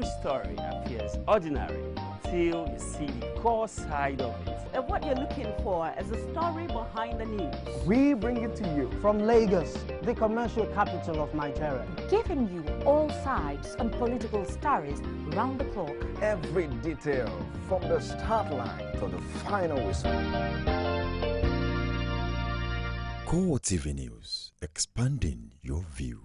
Every story appears ordinary till you see the core side of it. And what you're looking for is the story behind the news. We bring it to you from Lagos, the commercial capital of Nigeria. Giving you all sides and political stories round the clock. Every detail from the start line to the final whistle. CoreTV News, expanding your view.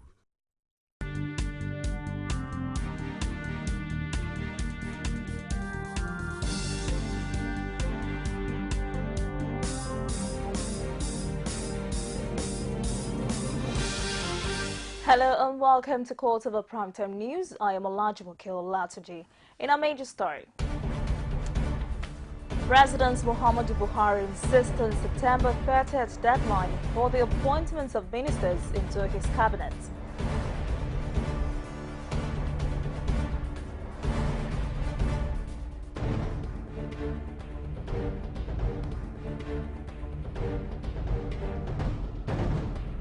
Hello and welcome to CoreTV Primetime News. I am Olajimoke Olatuji. In our major story, President Muhammadu Buhari insists on September 30th deadline for the appointment of ministers into his cabinet.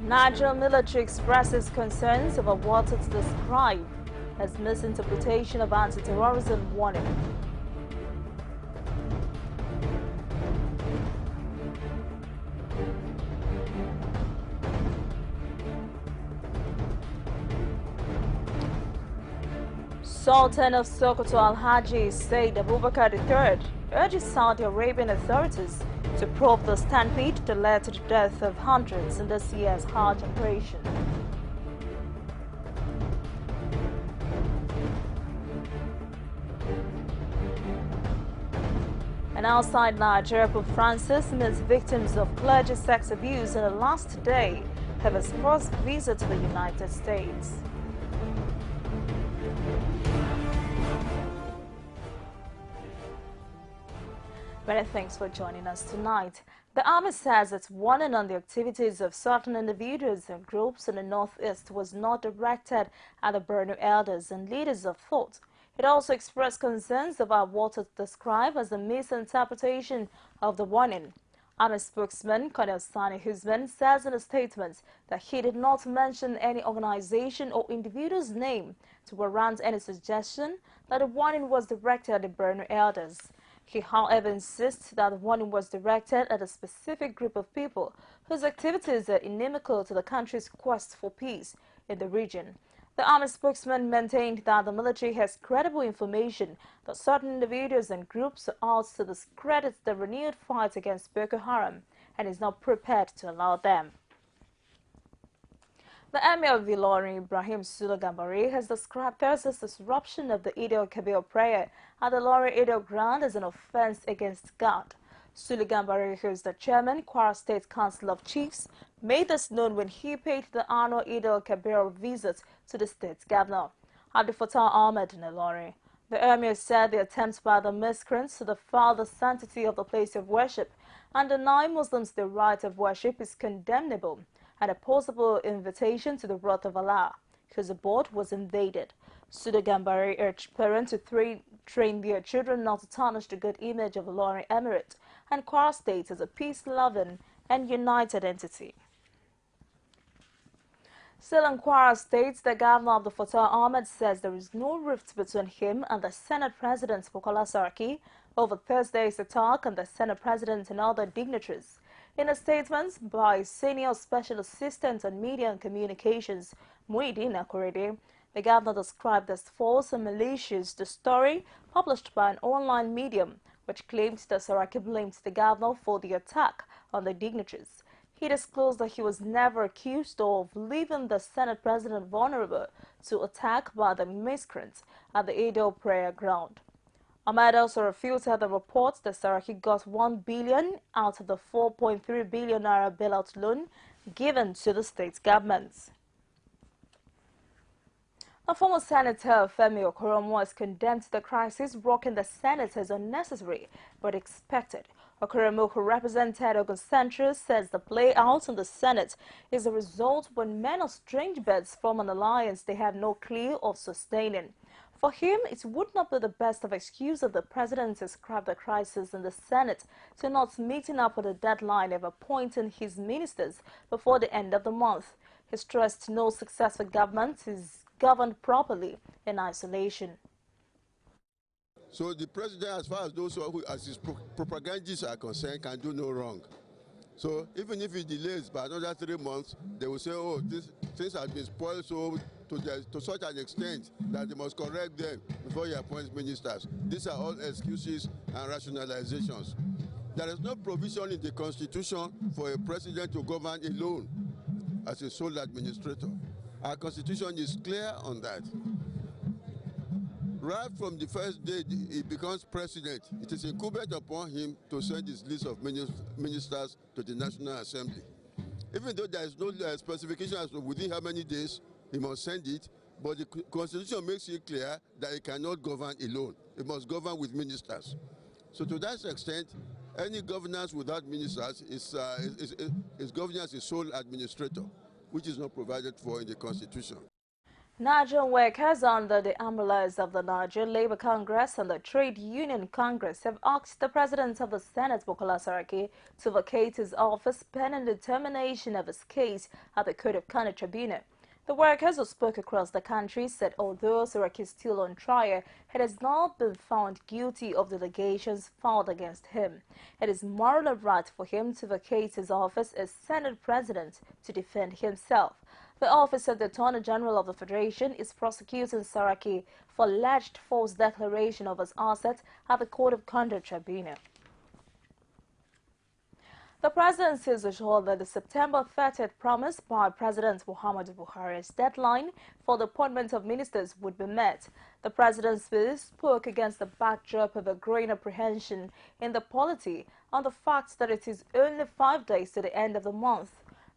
Nigerian military expresses concerns over what it described as misinterpretation of anti-terrorism warning. Sultan of Sokoto Alhaji Said Abubakar III urges Saudi Arabian authorities to probe the stampede that led to the death of hundreds in this year's Hajj operation. And outside Nigeria, Pope Francis meets victims of clergy sex abuse in the last day of his first visit to the United States. Many thanks for joining us tonight. The army says its warning on the activities of certain individuals and groups in the northeast was not directed at the Borno elders and leaders of thought. It also expressed concerns about what it described as a misinterpretation of the warning. Army spokesman Colonel Sani Husman says in a statement that he did not mention any organization or individual's name to warrant any suggestion that the warning was directed at the Borno elders. He, however, insists that the warning was directed at a specific group of people whose activities are inimical to the country's quest for peace in the region. The army spokesman maintained that the military has credible information that certain individuals and groups are out to discredit the renewed fight against Boko Haram and is not prepared to allow them. The Emir of Ilorin, Ibrahim Sule Gambari, has described Thursday's disruption of the Eid al-Kabir prayer at the Ilorin Eid ground as an offense against God. Sule Gambari, who is the chairman, Kwara State Council of Chiefs, made this known when he paid the annual Eid al-Kabir visit to the state's governor, Abdul Fattah Ahmed in Ilorin. The Emir said the attempt by the miscreants to defile the sanctity of the place of worship and deny Muslims the right of worship is condemnable, and a possible invitation to the wrath of Allah, whose abode was invaded. Sule Gambari urged parents to train their children not to tarnish the good image of the Ilorin Emirate and Kwara State as a peace-loving and united entity. Still in Kwara State, the governor of the Fattah Ahmed says there is no rift between him and the Senate President Bukola Saraki over Thursday's attack on the Senate President and other dignitaries. In a statement by Senior Special Assistant on Media and Communications, Muhyiddin Akorede, the governor described as false and malicious the story published by an online medium, which claimed that Saraki blamed the governor for the attack on the dignitaries. He disclosed that he was never accused of leaving the Senate President vulnerable to attack by the miscreants at the Eid prayer ground. Ahmed also refuted the reports that Saraki got 1 billion out of the 4.3 billion naira bailout loan given to the state government. A former Senator, Femi Okoromo, has condemned the crisis rocking the Senate as unnecessary but expected. Okoromo, who represented Ogun Central, says the play-out in the Senate is a result when men of strange beds form an alliance they have no clue of sustaining. For him, it would not be the best of excuse if the president described the crisis in the Senate to not meeting up with the deadline of appointing his ministers before the end of the month. He stressed no successful government is governed properly in isolation. So the president, as far as those who, as his propagandists are concerned, can do no wrong. So even if he delays by another 3 months, they will say, oh, things have been spoiled to such an extent that they must correct them before he appoints ministers. These are all excuses and rationalizations. There is no provision in the Constitution for a president to govern alone as a sole administrator. Our Constitution is clear on that. Right from the first day he becomes president, it is incumbent upon him to send his list of ministers to the National Assembly. Even though there is no specification as to within how many days he must send it, but the Constitution makes it clear that he cannot govern alone. He must govern with ministers. So to that extent, any governance without ministers is governing as a sole administrator, which is not provided for in the Constitution. Nigerian workers under the umbrellas of the Nigerian Labour Congress and the Trade Union Congress have asked the President of the Senate, Bukola Saraki, to vacate his office pending determination of his case at the Code of Conduct Tribunal. The workers who spoke across the country said although Saraki is still on trial, he has not been found guilty of the allegations filed against him. It is morally right for him to vacate his office as Senate President to defend himself. The Office of the Attorney General of the Federation is prosecuting Saraki for alleged false declaration of his assets at the Code of Conduct Tribunal. The presidency is assured that the September 30th promise by President Muhammadu Buhari's deadline for the appointment of ministers would be met. The presidency spoke against the backdrop of a growing apprehension in the polity on the fact that it is only 5 days to the end of the month.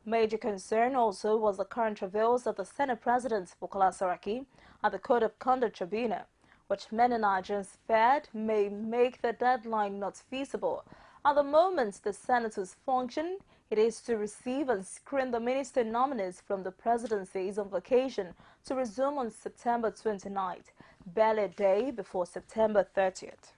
Major concern also was the current travails of the Senate President Bukola Saraki at the Code of Conduct Tribunal, which many Nigerians feared may make the deadline not feasible. At the moment the Senate's function, it is to receive and screen the minister nominees from the presidency is on vacation to resume on September 29th, barely a day before September 30th.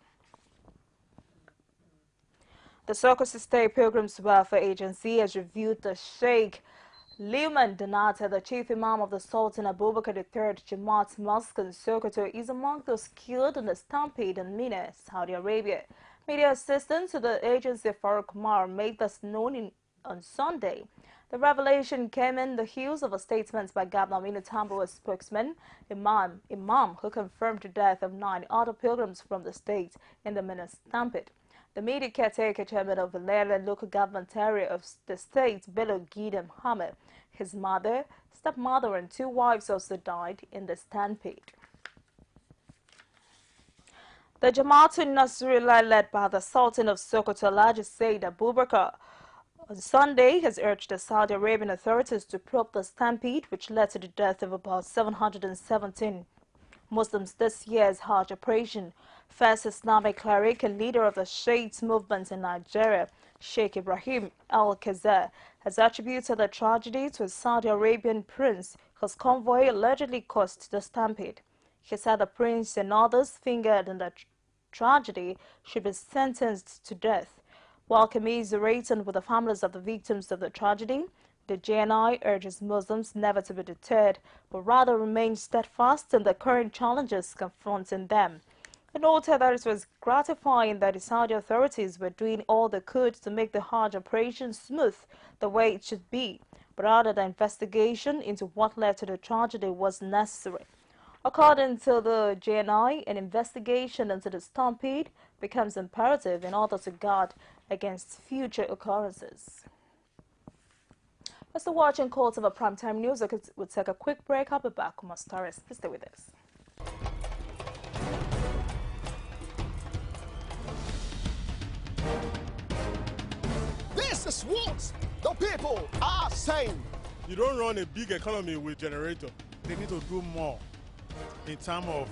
The Sokoto State Pilgrims Welfare Agency has reviewed the Sheikh Liman Danata, the chief imam of the Sultan Abubakar III Jamaat Mosque in Sokoto, is among those killed in the stampede in Mina, Saudi Arabia. Media assistant to the agency, Farouk Umar, made this known on Sunday. The revelation came in the heels of a statement by Governor Aminu Tambuwa's spokesman, Imam, who confirmed the death of 9 other pilgrims from the state in the Mina stampede. The media caretaker chairman of the Lere local government area of the state, Bello Gida Muhammad, his mother, stepmother and 2 wives also died in the stampede. The Jamaatul Nasrullah, led by the Sultan of Sokoto, Alhaji Said Abubakar, on Sunday has urged the Saudi Arabian authorities to probe the stampede, which led to the death of about 717 Muslims this year's Hajj operation. First Islamic cleric and leader of the Shiite movement in Nigeria, Sheikh Ibrahim al-Khazar, has attributed the tragedy to a Saudi Arabian prince whose convoy allegedly caused the stampede. He said the prince and others fingered in the tragedy should be sentenced to death. While commiserating with the families of the victims of the tragedy, the JNI urges Muslims never to be deterred, but rather remain steadfast in the current challenges confronting them. It noted that it was gratifying that the Saudi authorities were doing all they could to make the Hajj operation smooth the way it should be, but added the investigation into what led to the tragedy was necessary. According to the JNI, an investigation into the stampede becomes imperative in order to guard against future occurrences. As to watching CoreTV Primetime News, we'll take a quick break. I'll be back with more stories. Please stay with us. This is what the people are saying. You don't run a big economy with generator. They need to do more in terms of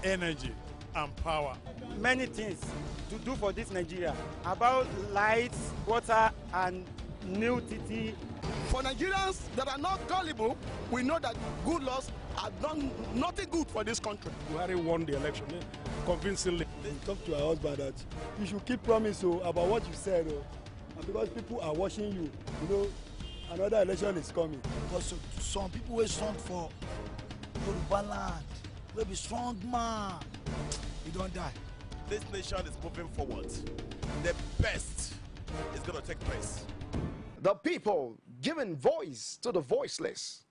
energy and power. Many things to do for this Nigeria about lights, water, and new TT. For Nigerians that are not gullible, we know that good laws have done nothing good for this country. Buhari won the election convincingly. Talk to our husband that you should keep promise about what you said, and because people are watching you, you know, another election is coming. Because some people will stand for Yoruba land, will be strong man. you don't die. This nation is moving forward. The best is going to take place. The people giving voice to the voiceless.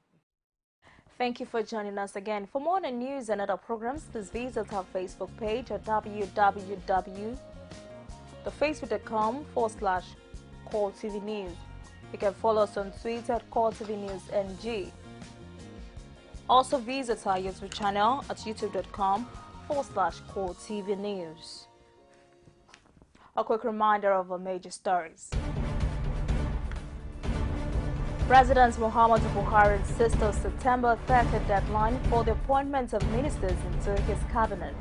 Thank you for joining us again. For more news and other programs, please visit our Facebook page at www.facebook.com/CoreTV News. You can follow us on Twitter at CoreTV News NG. Also visit our YouTube channel at youtube.com/CoreTV News. A quick reminder of our major stories. President Muhammadu Buhari insists on September 30th deadline for the appointment of ministers into his cabinet.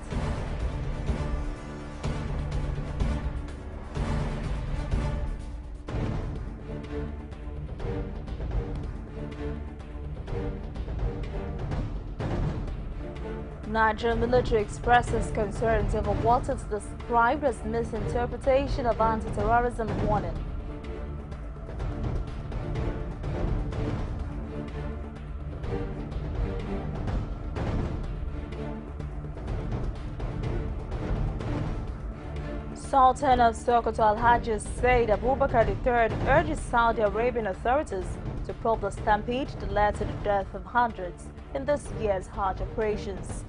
Nigerian military expresses concerns over what is described as misinterpretation of anti-terrorism warning. Sultan of Sokoto Al-Hajj said Abubakar III urges Saudi Arabian authorities to probe the stampede that led to the death of hundreds in this year's Hajj operations.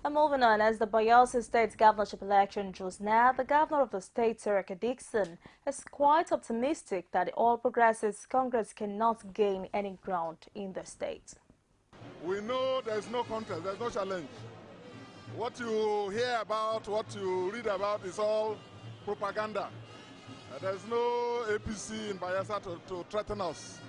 And moving on, as the Bayelsa State governorship election draws near, the governor of the state, Saraka Dixon, is quite optimistic that the All Progressives Congress cannot gain any ground in the state. We know there's no contest, there's no challenge. What you hear about, what you read about is all propaganda. There's no APC in Bayelsa to threaten us.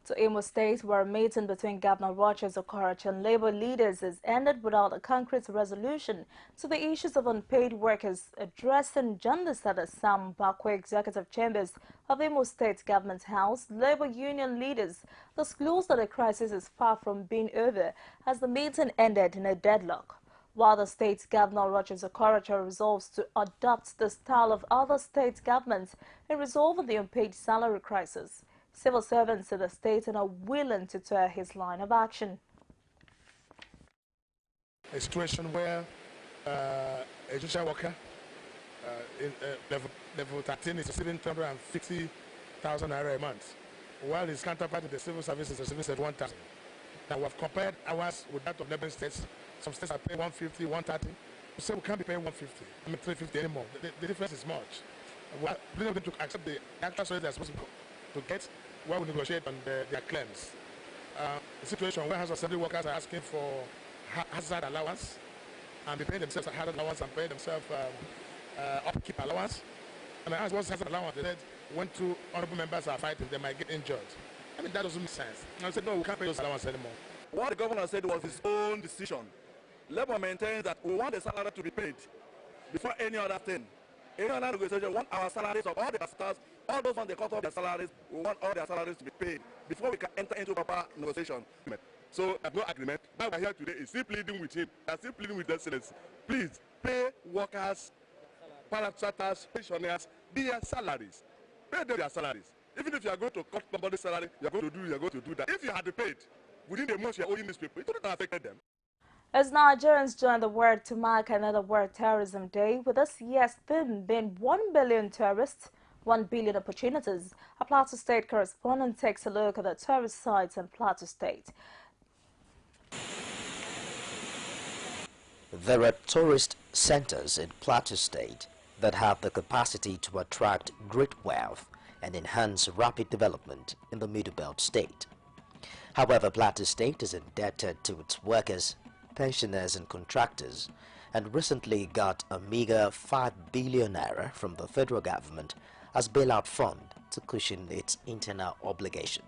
To Imo State, where a meeting between Governor Rochas Okorocha and Labour leaders has ended without a concrete resolution to the issues of unpaid workers, addressing journalists at the Sam Bakwe Executive Chambers of Imo State Government House. Labour union leaders disclosed that the crisis is far from being over as the meeting ended in a deadlock. While the state governor Rochas Okorocha resolves to adopt the style of other state governments in resolving the unpaid salary crisis, civil servants in the state are willing to turn his line of action. A situation where a social worker in level 13 is receiving 250,000 naira a month, while his counterpart in the civil service is receiving 1,000. Now we have compared ours with that of neighboring states. Some states are paying 150, 130. We say we can't be paying 150, 350 anymore. The difference is much. We are willing to accept the actual salary they are supposed to get while we negotiate on their claims. A situation where House Assembly workers are asking for hazard allowance and be paying themselves a hazard allowance and paying themselves upkeep allowance. And I asked what's hazard allowance? They said when two honorable members are fighting, they might get injured. I mean, that doesn't make sense. And I said, no, we can't pay those allowance anymore. What the governor said was his own decision. Labour maintains that we want the salary to be paid before any other thing. Any other negotiation, we want our salaries of all the staff, all those on the cut off their salaries, we want all their salaries to be paid before we can enter into proper negotiation. So there's no agreement. Why we're here today is still pleading with him. We're still pleading with the Excellency. Please pay workers, parastatals, pensioners their salaries. Pay them their salaries. Even if you are going to cut somebody's salary, you're going to do that. If you had paid within the month you're owing these people, it wouldn't have affected them. As Nigerians join the world to mark another World Terrorism Day, with this year's theme being 1 billion tourists, 1 billion opportunities, a Plateau State correspondent takes a look at the tourist sites in Plateau State. There are tourist centers in Plateau State that have the capacity to attract great wealth and enhance rapid development in the Middle Belt state. However, Plateau State is indebted to its workers, pensioners and contractors, and recently got a meager 5 billion naira from the federal government as bailout fund to cushion its internal obligation.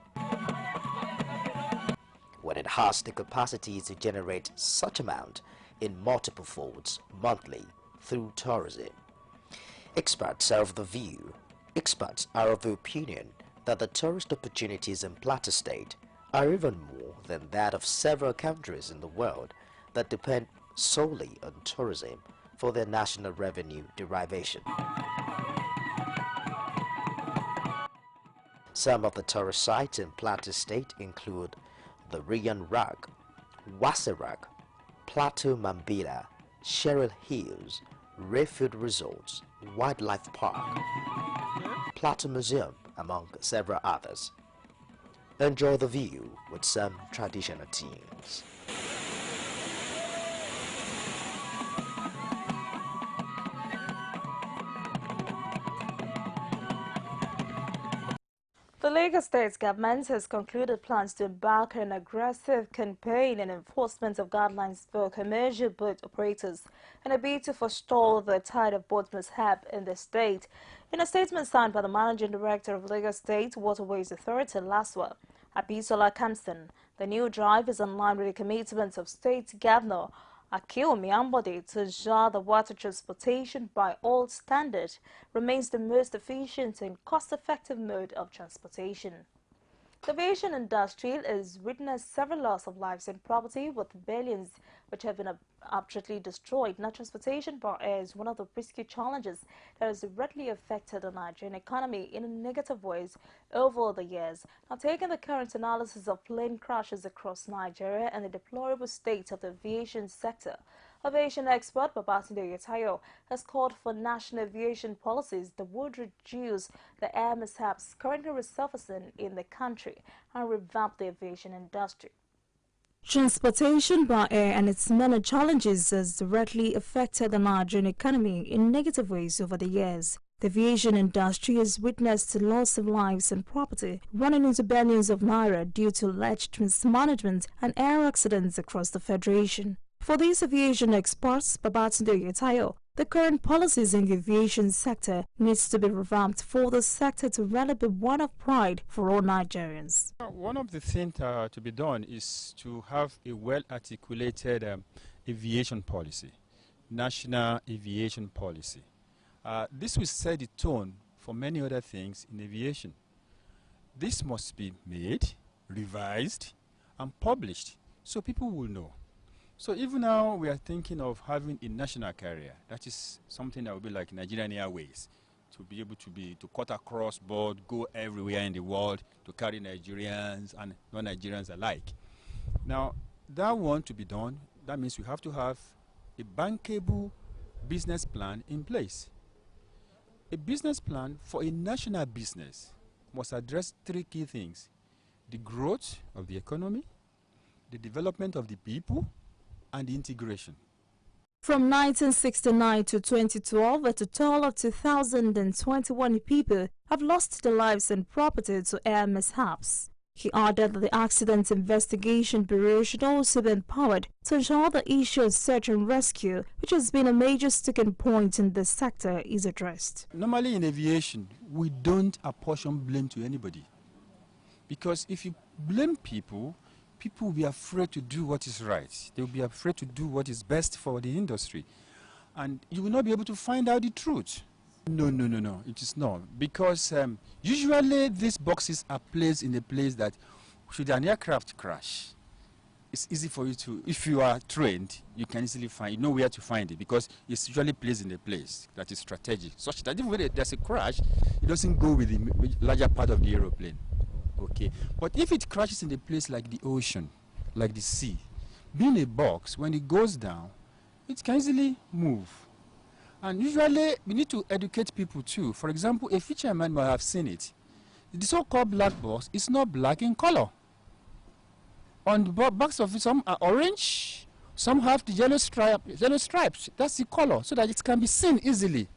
When it has the capacity to generate such amount in multiple folds monthly through tourism. Experts are of the opinion that the tourist opportunities in Plateau State are even more than that of several countries in the world that depend solely on tourism for their national revenue derivation. Some of the tourist sites in Plateau State include the Riyan Rag, Wase Rag, Plateau Mambila, Cheryl Hills, Rayfield Resorts, Wildlife Park, Plateau Museum, among several others. Enjoy the view with some traditional tunes. The Lagos State government has concluded plans to embark on an aggressive campaign in enforcement of guidelines for commercial boat operators in a bid to forestall the tide of boat mishap in the state. In a statement signed by the Managing Director of Lagos State Waterways Authority, LASWA, Abisola Kamson, the new drive is in line with the commitments of State Governor Akio Miambode to ensure the water transportation by all standards remains the most efficient and cost-effective mode of transportation. The aviation industry has witnessed several loss of lives and property, with billions which have been absolutely destroyed. Now, transportation by air is one of the risky challenges that has directly affected the Nigerian economy in negative ways over the years. Now, taking the current analysis of plane crashes across Nigeria and the deplorable state of the aviation sector, aviation expert Babatunde Yetayo has called for national aviation policies that would reduce the air mishaps currently resurfacing in the country and revamp the aviation industry. Transportation by air and its many challenges has directly affected the Nigerian economy in negative ways over the years. The aviation industry has witnessed the loss of lives and property, running into billions of naira due to alleged mismanagement and air accidents across the Federation. For these aviation experts, Babatunde Yetayo, the current policies in the aviation sector needs to be revamped for the sector to really be one of pride for all Nigerians. One of the things to be done is to have a well-articulated aviation policy, national aviation policy. This will set the tone for many other things in aviation. This must be made, revised, and published so people will know. So even now we are thinking of having a national carrier. That is something that will be like Nigerian Airways, to be able to cut across board, go everywhere in the world, to carry Nigerians and non-Nigerians alike. Now, that one to be done, that means we have to have a bankable business plan in place. A business plan for a national business must address three key things: the growth of the economy, the development of the people, and the integration. From 1969 to 2012, a total of 2,021 people have lost their lives and property to air mishaps. He added that the Accident Investigation Bureau should also be empowered to ensure the issue of search and rescue, which has been a major sticking point in this sector, is addressed. Normally in aviation, we don't apportion blame to anybody. Because if you blame people, people will be afraid to do what is right. They will be afraid to do what is best for the industry. And you will not be able to find out the truth. No, it is not. Because usually these boxes are placed in a place that, should an aircraft crash, it's easy for you to, if you are trained, you can easily find, you know where to find it, because it's usually placed in a place that is strategic, such that even when there's a crash, it doesn't go with the larger part of the aeroplane. Okay, but if it crashes in a place like the ocean, like the sea, being a box, when it goes down, it can easily move. And usually, we need to educate people too. For example, a fisherman might have seen it. The so-called black box is not black in color. On the backs of it, some are orange, some have the yellow stripes. That's the color, so that it can be seen easily.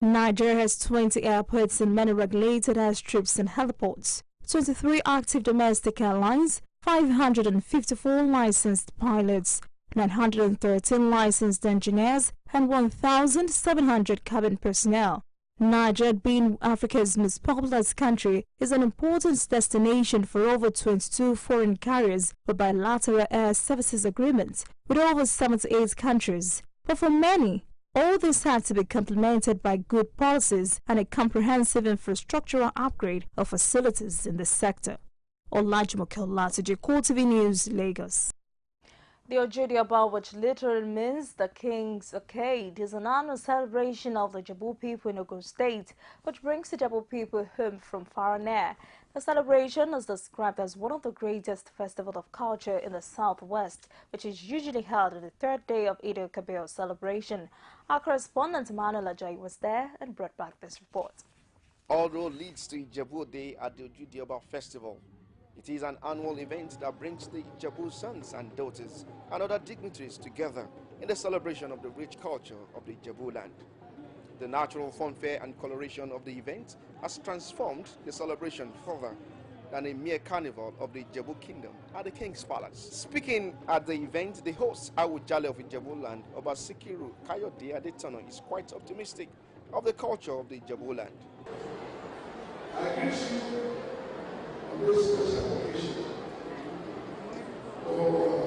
Nigeria has 20 airports and many regulated airstrips and heliports, 23 active domestic airlines, 554 licensed pilots, 913 licensed engineers, and 1,700 cabin personnel. Nigeria, being Africa's most populous country, is an important destination for over 22 foreign carriers with bilateral air services agreements with over 78 countries. But for many, all this had to be complemented by good policies and a comprehensive infrastructural upgrade of facilities in the sector. Olajumoke Olatuji, CoreTV News, Lagos. The Ojediaba, which literally means the King's Arcade, is an annual celebration of the Jabu people in Ogun State, which brings the Jabu people home from far and near. The celebration is described as one of the greatest festivals of culture in the Southwest, which is usually held on the third day of Eid al-Kabir celebration. Our correspondent Manuel Ajay was there and brought back this report. Although leads to Ijebu Day at the Ojudioba Festival, it is an annual event that brings the Ijebu sons and daughters and other dignitaries together in the celebration of the rich culture of the Ijebu land. The natural funfair and coloration of the event has transformed the celebration further than a mere carnival of the Ijebu kingdom at the King's Palace. Speaking at the event, the host Awujale of Ijebu land, Oba Sikiru Kayode Adetono, is quite optimistic of the culture of the Ijebu land. I greet you on this special occasion for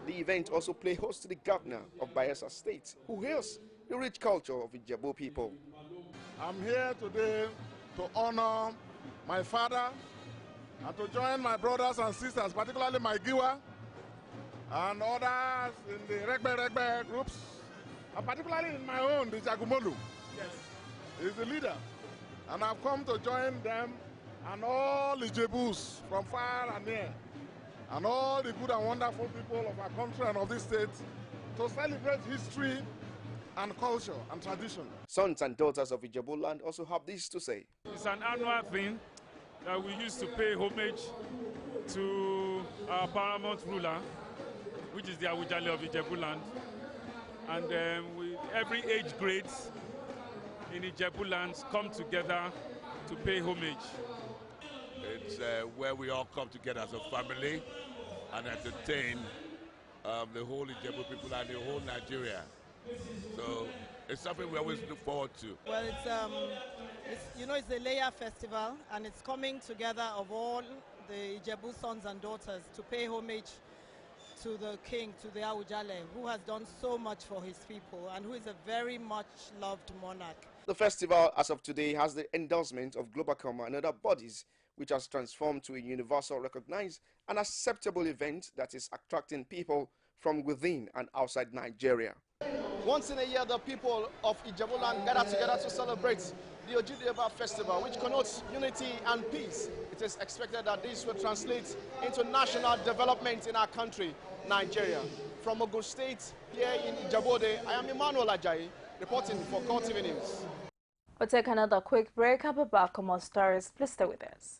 The event also play host to the governor of Bayelsa State, who hails the rich culture of Ijebu people. I'm here today to honor my father and to join my brothers and sisters, particularly my Giwa and others in the Regbe groups, and particularly in my own, the Jagumolu. Yes. He's the leader. And I've come to join them and all the Ijebus from far and near, and all the good and wonderful people of our country and of this state to celebrate history and culture and tradition. Sons and daughters of Ijebu land also have this to say. It's an annual thing that we used to pay homage to our paramount ruler, which is the Awujale of Ijebu land. And every age grades in Ijebu lands come together to pay homage. It's where we all come together as a family and entertain the whole Ijebu people and the whole Nigeria. So it's something we always look forward to. Well, it's a layer festival, and it's coming together of all the Ijebu sons and daughters to pay homage to the king, to the Awujale, who has done so much for his people and who is a very much loved monarch. The festival, as of today, has the endorsement of Globacom and other bodies, which has transformed to a universal, recognized, and acceptable event that is attracting people from within and outside Nigeria. Once in a year, the people of Ijebu land gather together to celebrate the Ojudioba Festival, which connotes unity and peace. It is expected that this will translate into national development in our country, Nigeria. From Ogun State, here in Ijebode, I am Emmanuel Ajayi, reporting for CoreTV News. We'll take another quick break. I'll be back on more stories. Please stay with us.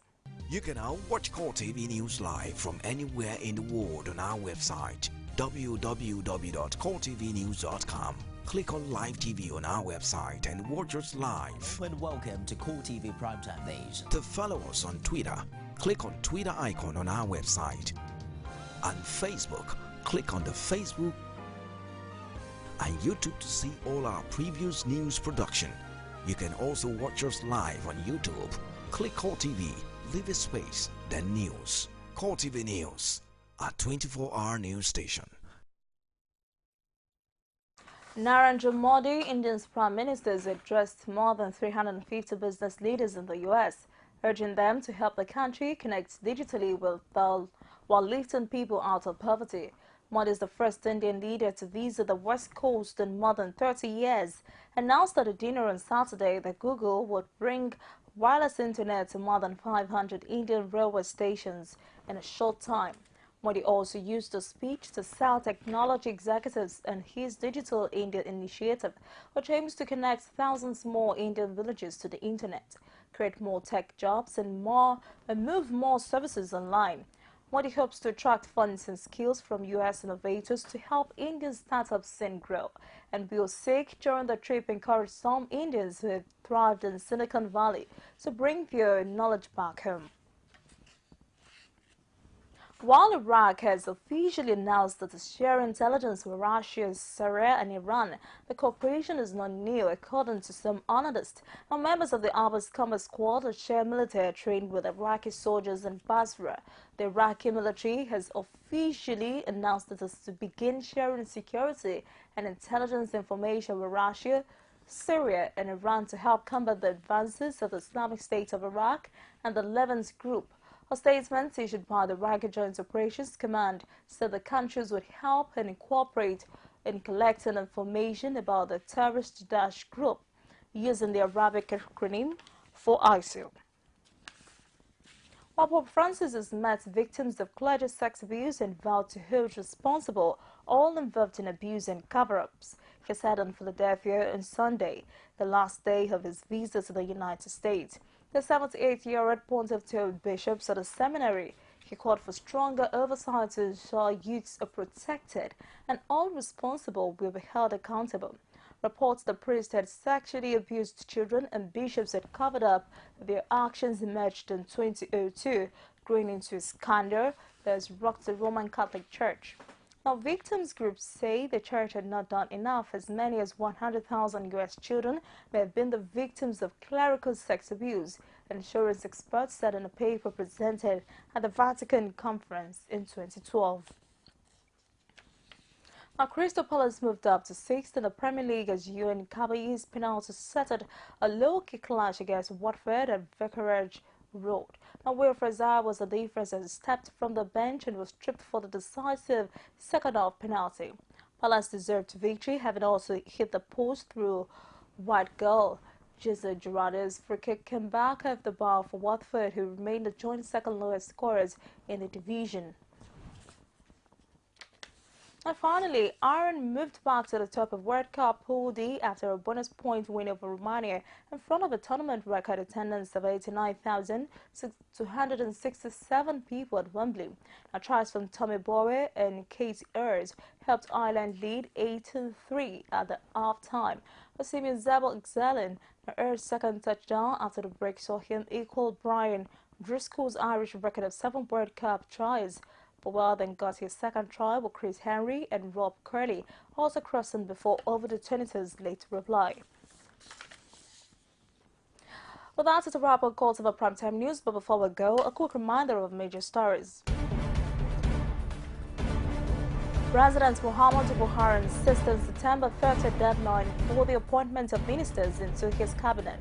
You can now watch CoreTV News live from anywhere in the world on our website, www.coretvnews.com. Click on Live TV on our website and watch us live. And welcome to CoreTV Primetime Days. To follow us on Twitter, click on Twitter icon on our website. On Facebook, click on the Facebook and YouTube to see all our previous news production. You can also watch us live on YouTube. Click CoreTV, leave a space, then news. CoreTV News, a 24-hour news station. Narendra Modi, India's Prime Minister, has addressed more than 350 business leaders in the U.S., urging them to help the country connect digitally while lifting people out of poverty. Modi is the first Indian leader to visit the West Coast in more than 30 years, announced at a dinner on Saturday that Google would bring wireless internet to more than 500 Indian railway stations in a short time. Modi also used the speech to sell technology executives and his Digital India initiative, which aims to connect thousands more Indian villages to the internet, create more tech jobs and move more services online. Modi hopes to attract funds and skills from U.S. innovators to help Indian startup scene grow. And Bill Sikh during the trip encouraged some Indians who have thrived in Silicon Valley to bring their knowledge back home. While Iraq has officially announced that it's sharing intelligence with Russia, Syria and Iran, the cooperation is not new, according to some analysts. Now, members of the Abbas Combat Squad share military training with Iraqi soldiers in Basra. The Iraqi military has officially announced that it's to begin sharing security and intelligence information with Russia, Syria and Iran to help combat the advances of the Islamic State of Iraq and the Levant Group. A statement issued by the Iraqi Joint Operations Command said the countries would help and cooperate in collecting information about the terrorist Daesh group using the Arabic acronym for ISIL. While Pope Francis has met victims of clergy sex abuse and vowed to hold responsible all involved in abuse and cover-ups, he said in Philadelphia on Sunday, the last day of his visit to the United States. The 78-year-old pontiff told bishops at a seminary he called for stronger oversight to ensure youths are protected and all responsible will be held accountable. Reports the priest had sexually abused children and bishops had covered up their actions emerged in 2002, growing into a scandal that has rocked the Roman Catholic Church. Now, victims groups say the church had not done enough. As many as 100,000 U.S. children may have been the victims of clerical sex abuse, insurance experts said in a paper presented at the Vatican Conference in 2012. Now, Crystal Palace moved up to 6th in the Premier League as UN Cabaye's penalty settled a low-kick clash against Watford at Vicarage Road. Now, Wilfred Zaha was the difference as he stepped from the bench and was tripped for the decisive second-half penalty. Palace deserved victory, having also hit the post through wide goal. Jose Gerardo's free kick came back off the bar for Watford, who remained the joint second lowest scorers in the division. And finally, Ireland moved back to the top of World Cup Pool D after a bonus point win over Romania in front of a tournament record attendance of 89,267 people at Wembley. Now, tries from Tommy Bowe and Kate Ayres helped Ireland lead 8-3 at the half-time. Osimhen Zabel excelling. Ayres' second touchdown after the break saw him equal Brian Driscoll's Irish record of 7 World Cup tries. Bowell then got his second try with Chris Henry and Rob Curley also crossing before over the 20s late to reply. Well, that's it to wrap up CoreTV Primetime News, but before we go, a quick reminder of major stories. President Muhammadu Buhari insists on September 30th deadline for the appointment of ministers into his cabinet.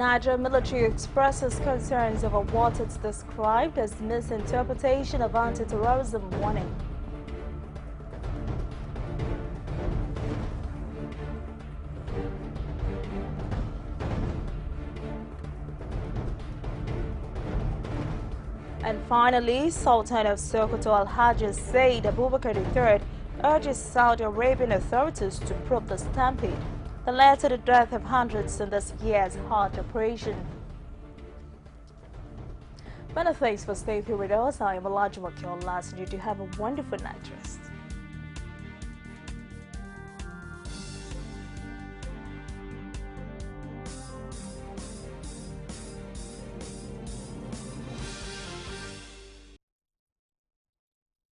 Niger military expresses concerns over what it's described as misinterpretation of anti-terrorism warning. And finally, Sultan of Sokoto Al-Hajj Said Abubakar III urges Saudi Arabian authorities to probe the stampede that led to the death of hundreds in this year's Hajj operation. Many thanks for staying here with us. I am Elijah Wakil. Last, you do have a wonderful night rest.